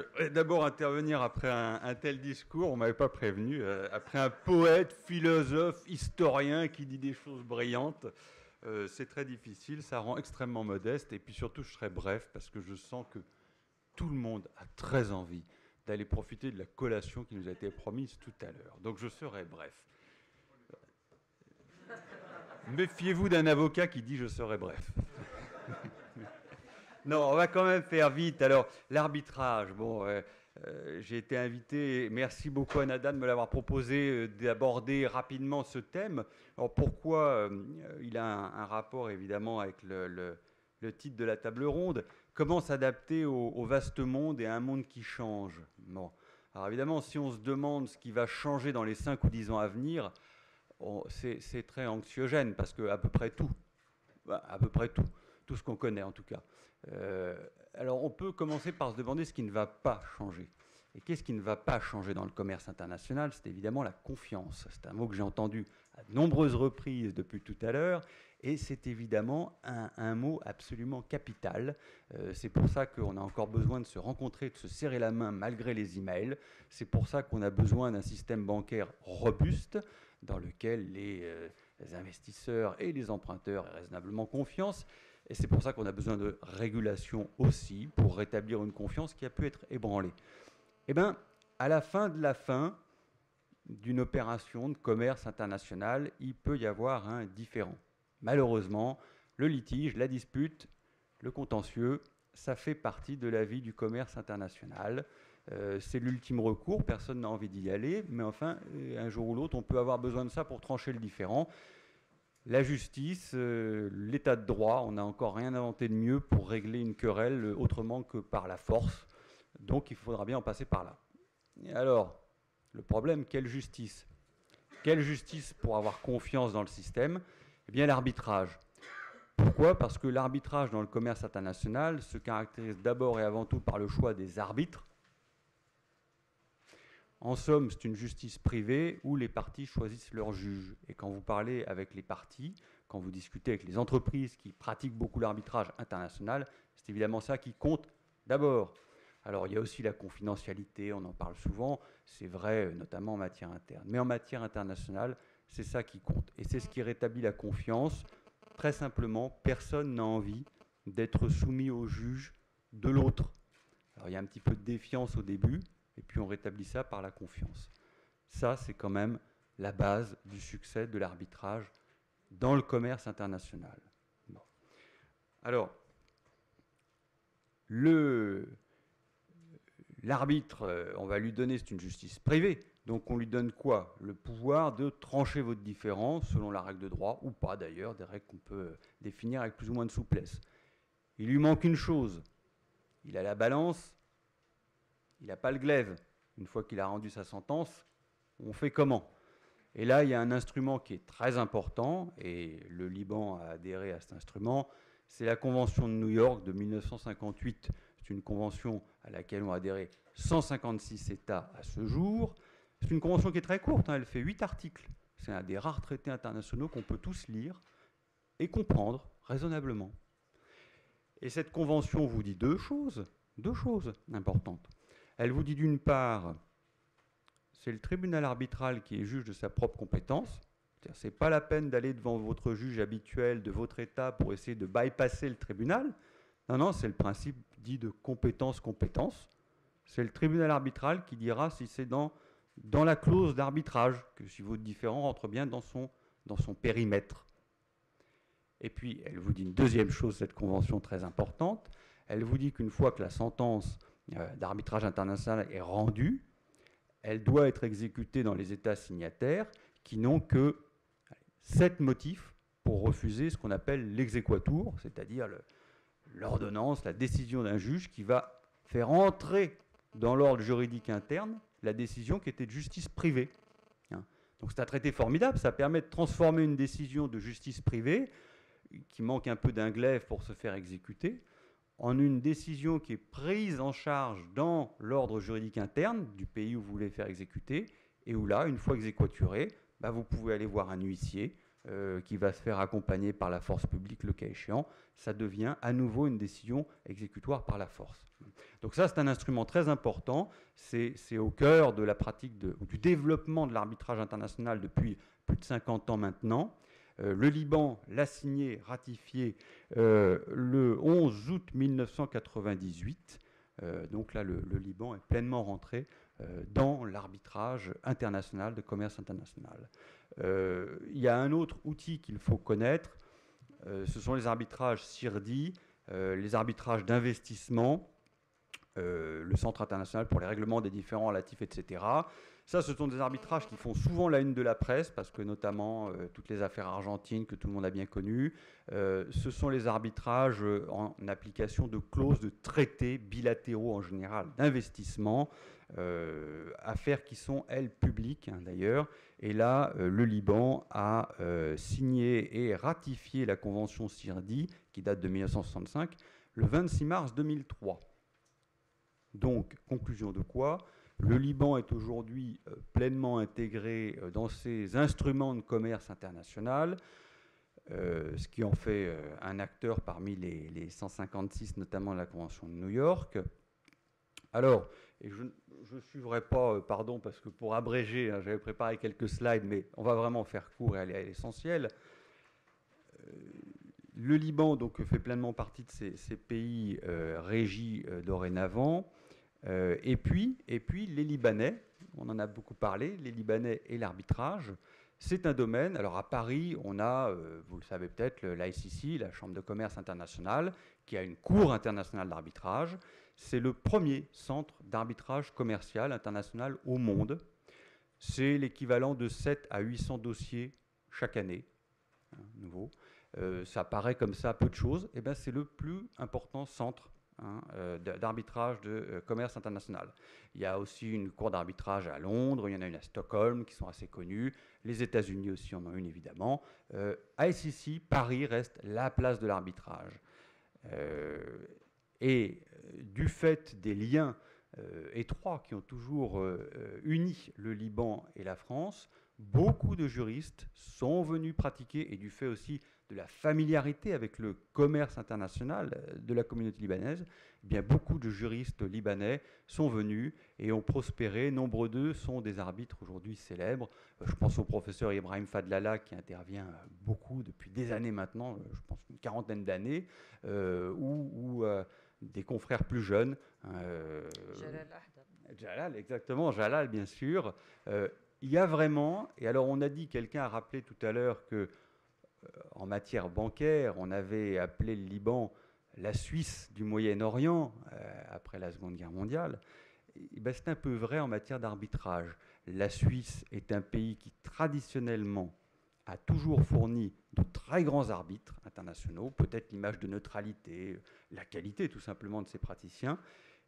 voudrais d'abord intervenir après un tel discours. On ne m'avait pas prévenu. Après un poète, philosophe, historien qui dit des choses brillantes. C'est très difficile, ça rend extrêmement modeste. Et puis surtout, je serai bref parce que je sens que tout le monde a très envie d'aller profiter de la collation qui nous a été promise tout à l'heure. Donc je serai bref. Méfiez-vous d'un avocat qui dit je serai bref. Non, on va quand même faire vite. Alors, l'arbitrage, bon, j'ai été invité, merci beaucoup à Nada de me l'avoir proposé, d'aborder rapidement ce thème. Alors, pourquoi il a un rapport, évidemment, avec le titre de la table ronde. Comment s'adapter au vaste monde et à un monde qui change. Bon. Alors, évidemment, si on se demande ce qui va changer dans les 5 ou 10 ans à venir, c'est très anxiogène, parce qu'à peu près tout, à peu près tout ce qu'on connaît en tout cas. Alors on peut commencer par se demander ce qui ne va pas changer. Et qu'est-ce qui ne va pas changer dans le commerce international? C'est évidemment la confiance. C'est un mot que j'ai entendu à de nombreuses reprises depuis tout à l'heure, et c'est évidemment un mot absolument capital. C'est pour ça qu'on a encore besoin de se rencontrer, de se serrer la main malgré les emails. C'est pour ça qu'on a besoin d'un système bancaire robuste dans lequel les investisseurs et les emprunteurs aient raisonnablement confiance. Et c'est pour ça qu'on a besoin de régulation aussi, pour rétablir une confiance qui a pu être ébranlée. Eh bien, à la fin de la fin d'une opération de commerce international, il peut y avoir un différend. Malheureusement, le litige, la dispute, le contentieux, ça fait partie de la vie du commerce international. C'est l'ultime recours, personne n'a envie d'y aller, mais enfin, un jour ou l'autre, on peut avoir besoin de ça pour trancher le différend. La justice, l'état de droit, on n'a encore rien inventé de mieux pour régler une querelle autrement que par la force. Donc il faudra bien en passer par là. Et alors, le problème, quelle justice? Quelle justice pour avoir confiance dans le système? Eh bien l'arbitrage. Pourquoi? Parce que l'arbitrage dans le commerce international se caractérise d'abord et avant tout par le choix des arbitres. En somme, c'est une justice privée où les parties choisissent leurs juges. Et quand vous parlez avec les parties, quand vous discutez avec les entreprises qui pratiquent beaucoup l'arbitrage international, c'est évidemment ça qui compte d'abord. Alors, il y a aussi la confidentialité, on en parle souvent, c'est vrai notamment en matière interne. Mais en matière internationale, c'est ça qui compte. Et c'est ce qui rétablit la confiance. Très simplement, personne n'a envie d'être soumis au juge de l'autre. Alors, il y a un petit peu de défiance au début, et puis on rétablit ça par la confiance. Ça, c'est quand même la base du succès de l'arbitrage dans le commerce international. Bon. Alors, l'arbitre, on va lui donner, c'est une justice privée, donc on lui donne quoi? Le pouvoir de trancher votre différend selon la règle de droit, ou pas d'ailleurs, des règles qu'on peut définir avec plus ou moins de souplesse. Il lui manque une chose, il a la balance, il n'a pas le glaive. Une fois qu'il a rendu sa sentence, on fait comment? Et là, il y a un instrument qui est très important, et le Liban a adhéré à cet instrument, c'est la Convention de New York de 1958. C'est une convention à laquelle ont adhéré 156 États à ce jour. C'est une convention qui est très courte, elle fait 8 articles. C'est un des rares traités internationaux qu'on peut tous lire et comprendre raisonnablement. Et cette convention vous dit deux choses importantes. Elle vous dit d'une part, c'est le tribunal arbitral qui est juge de sa propre compétence. C'est pas la peine d'aller devant votre juge habituel de votre État pour essayer de bypasser le tribunal. Non, c'est le principe dit de compétence-compétence. C'est le tribunal arbitral qui dira si c'est dans la clause d'arbitrage, que si votre différend rentre bien dans son périmètre. Et puis, elle vous dit une deuxième chose, cette convention très importante. Elle vous dit qu'une fois que la sentence d'arbitrage international est rendue, elle doit être exécutée dans les États signataires qui n'ont que 7 motifs pour refuser ce qu'on appelle l'exéquatur, c'est-à-dire l'ordonnance, la décision d'un juge qui va faire entrer dans l'ordre juridique interne la décision qui était de justice privée. Donc c'est un traité formidable, ça permet de transformer une décision de justice privée qui manque un peu d'un glaive pour se faire exécuter en une décision qui est prise en charge dans l'ordre juridique interne du pays où vous voulez faire exécuter, et où là, une fois exéquaturé, vous pouvez aller voir un huissier, qui va se faire accompagner par la force publique le cas échéant, ça devient à nouveau une décision exécutoire par la force. Donc ça, c'est un instrument très important, c'est au cœur de la pratique du développement de l'arbitrage international depuis plus de 50 ans maintenant. Le Liban l'a signé, ratifié le 11 août 1998. Donc là, le Liban est pleinement rentré dans l'arbitrage international, de commerce international. Il y a un autre outil qu'il faut connaître, ce sont les arbitrages CIRDI, les arbitrages d'investissement, le Centre international pour les règlements des différends relatifs, etc. Ça, ce sont des arbitrages qui font souvent la une de la presse, parce que notamment toutes les affaires argentines que tout le monde a bien connues, ce sont les arbitrages en application de clauses de traités bilatéraux en général, d'investissement, affaires qui sont, elles, publiques d'ailleurs. Et là, le Liban a signé et ratifié la convention CIRDI, qui date de 1965, le 26 mars 2003. Donc, conclusion de quoi ? Le Liban est aujourd'hui pleinement intégré dans ces instruments de commerce international, ce qui en fait un acteur parmi les 156, notamment de la Convention de New York. Alors, et je ne suivrai pas, pardon, parce que pour abréger, j'avais préparé quelques slides, mais on va vraiment faire court et aller à l'essentiel. Le Liban donc, fait pleinement partie de ces pays régis dorénavant. Et puis, les Libanais, on en a beaucoup parlé, les Libanais et l'arbitrage, c'est un domaine. Alors à Paris, on a, vous le savez peut-être, l'ICC, la Chambre de commerce internationale, qui a une cour internationale d'arbitrage. C'est le premier centre d'arbitrage commercial international au monde. C'est l'équivalent de 7 à 800 dossiers chaque année, nouveau. Ça paraît comme ça peu de choses. Eh bien, c'est le plus important centre d'arbitrage de commerce international. Il y a aussi une cour d'arbitrage à Londres, il y en a une à Stockholm qui sont assez connues, les États-Unis aussi en ont une évidemment. ICC, Paris reste la place de l'arbitrage. Et du fait des liens étroits qui ont toujours uni le Liban et la France, beaucoup de juristes sont venus pratiquer, et du fait aussi de la familiarité avec le commerce international de la communauté libanaise, eh bien beaucoup de juristes libanais sont venus et ont prospéré. Nombre d'eux sont des arbitres aujourd'hui célèbres. Je pense au professeur Ibrahim Fadlallah qui intervient beaucoup depuis des années maintenant, je pense une quarantaine d'années, ou des confrères plus jeunes. Jalal, exactement, Jalal bien sûr. Il y a vraiment, et alors on a dit, quelqu'un a rappelé tout à l'heure que en matière bancaire, on avait appelé le Liban la Suisse du Moyen-Orient après la Seconde Guerre mondiale. Ben, c'est un peu vrai en matière d'arbitrage. La Suisse est un pays qui traditionnellement a toujours fourni de très grands arbitres internationaux, peut-être l'image de neutralité, la qualité tout simplement de ses praticiens.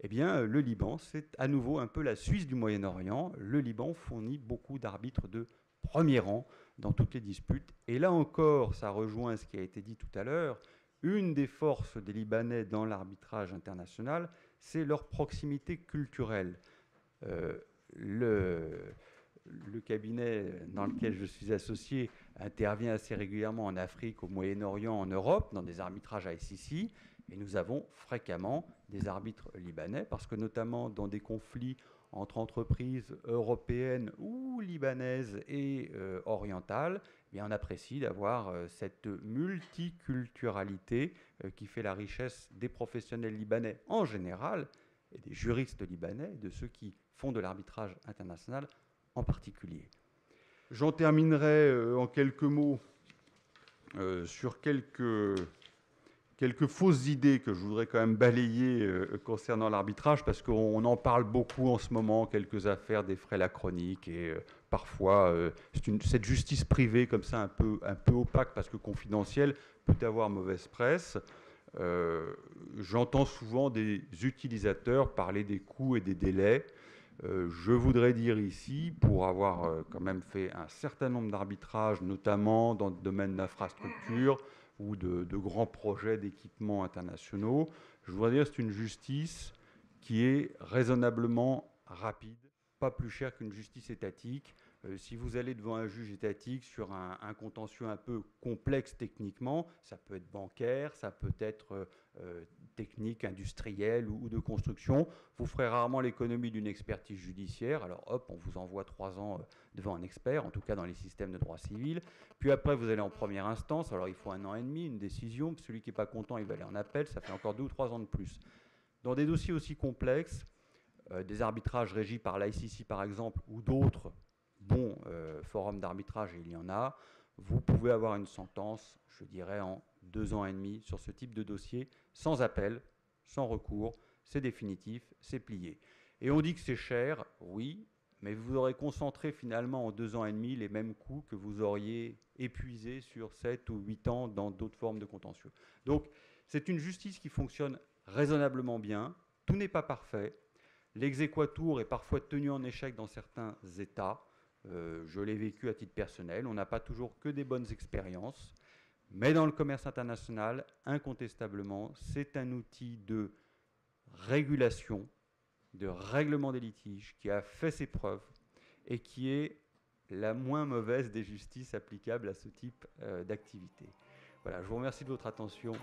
Eh bien, le Liban, c'est à nouveau un peu la Suisse du Moyen-Orient. Le Liban fournit beaucoup d'arbitres de premier rang dans toutes les disputes. Et là encore, ça rejoint ce qui a été dit tout à l'heure, une des forces des Libanais dans l'arbitrage international, c'est leur proximité culturelle. Le cabinet dans lequel je suis associé intervient assez régulièrement en Afrique, au Moyen-Orient, en Europe, dans des arbitrages ICC, et nous avons fréquemment des arbitres libanais, parce que notamment dans des conflits entre entreprises européennes ou libanaises et orientales, eh bien on apprécie d'avoir cette multiculturalité qui fait la richesse des professionnels libanais en général, et des juristes libanais, et de ceux qui font de l'arbitrage international en particulier. J'en terminerai en quelques mots sur quelques fausses idées que je voudrais quand même balayer concernant l'arbitrage, parce qu'on en parle beaucoup en ce moment, quelques affaires des frais lacroniques, et parfois cette justice privée comme ça un peu opaque parce que confidentielle peut avoir mauvaise presse. J'entends souvent des utilisateurs parler des coûts et des délais. Je voudrais dire ici, pour avoir quand même fait un certain nombre d'arbitrages, notamment dans le domaine d'infrastructure ou de grands projets d'équipements internationaux, je voudrais dire que c'est une justice qui est raisonnablement rapide, pas plus chère qu'une justice étatique. Si vous allez devant un juge étatique sur un contentieux un peu complexe techniquement, ça peut être bancaire, ça peut être technique, industrielle ou de construction, vous ferez rarement l'économie d'une expertise judiciaire. Alors hop, on vous envoie 3 ans devant un expert, en tout cas dans les systèmes de droit civil. Puis après, vous allez en première instance. Alors il faut 1 an et demi, une décision. Celui qui n'est pas content, il va aller en appel. Ça fait encore 2 ou 3 ans de plus. Dans des dossiers aussi complexes, des arbitrages régis par l'ICC par exemple, ou d'autres bons forums d'arbitrage, et il y en a, vous pouvez avoir une sentence, je dirais, en 2 ans et demi sur ce type de dossier, sans appel, sans recours, c'est définitif, c'est plié. Et on dit que c'est cher, oui, mais vous aurez concentré finalement en 2 ans et demi les mêmes coûts que vous auriez épuisés sur 7 ou 8 ans dans d'autres formes de contentieux. Donc c'est une justice qui fonctionne raisonnablement bien, tout n'est pas parfait, l'exéquatur est parfois tenu en échec dans certains États, je l'ai vécu à titre personnel, on n'a pas toujours que des bonnes expériences, mais dans le commerce international, incontestablement, c'est un outil de régulation, de règlement des litiges qui a fait ses preuves et qui est la moins mauvaise des justices applicables à ce type d'activité. Voilà, je vous remercie de votre attention.